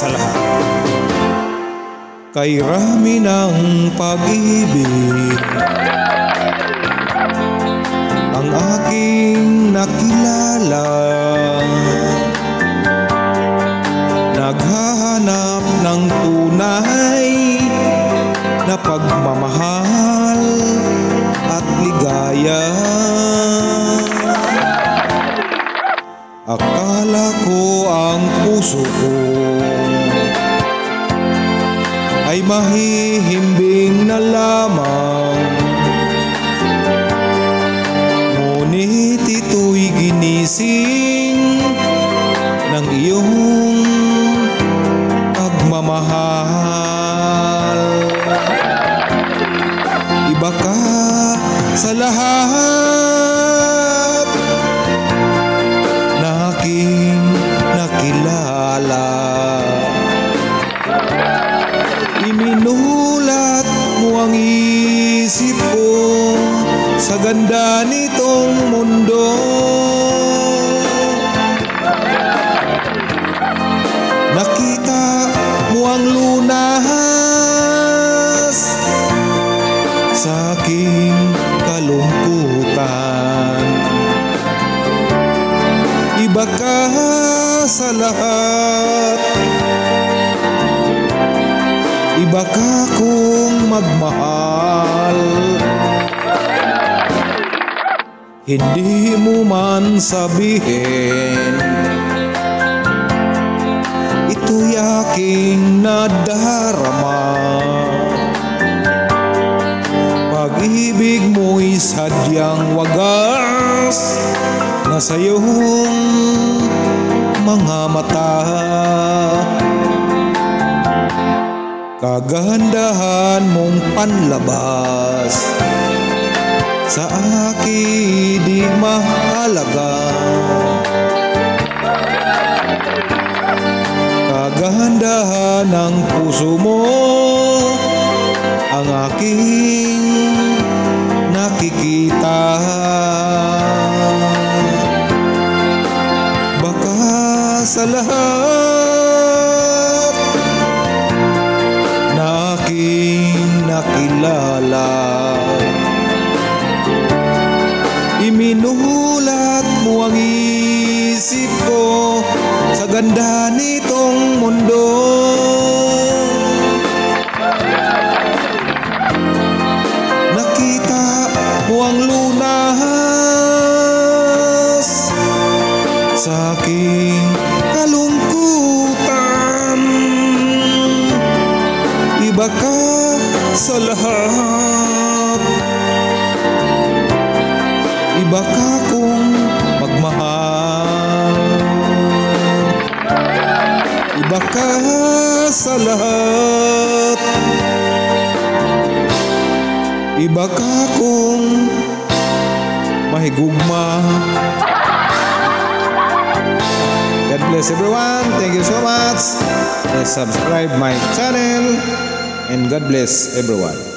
sa lahat. Kay rami ng pag-ibig ang aking nakilala, naghahanap ng tunay na pagmamahal at ligaya. Akala ko ang puso ko ay mahihimbing na lamang, ngunit ito'y ginising ng iyong pagmamahal. Iba ka sa lahat na aking nakilala. Iminulat mo ang isip ko sa ganda nitong mundo. Nakita mo ang lunas sa aking kalungkutan. Iba ka sa lahat, iba ka kong magmahal. Hindi mo man sabihin, ito'y aking nadarama. Pag-ibig mo'y sadyang wagas na sa iyong mga mata. Kagandahan mong panlabas sa akin di mahalaga. Kagandahan ng puso mo ang aking nakikita. Baka sa lahat na aking nakilala, iminulat mo ang isip ko sa ganda nitong mundo. Nakita mo ang lunas sa aking kalungkutan. Iba ka sa lahat, iba ka kong magmahal. Iba ka sa lahat, iba ka kong mahigugma. God bless everyone. Thank you so much. Please subscribe my channel and God bless everyone.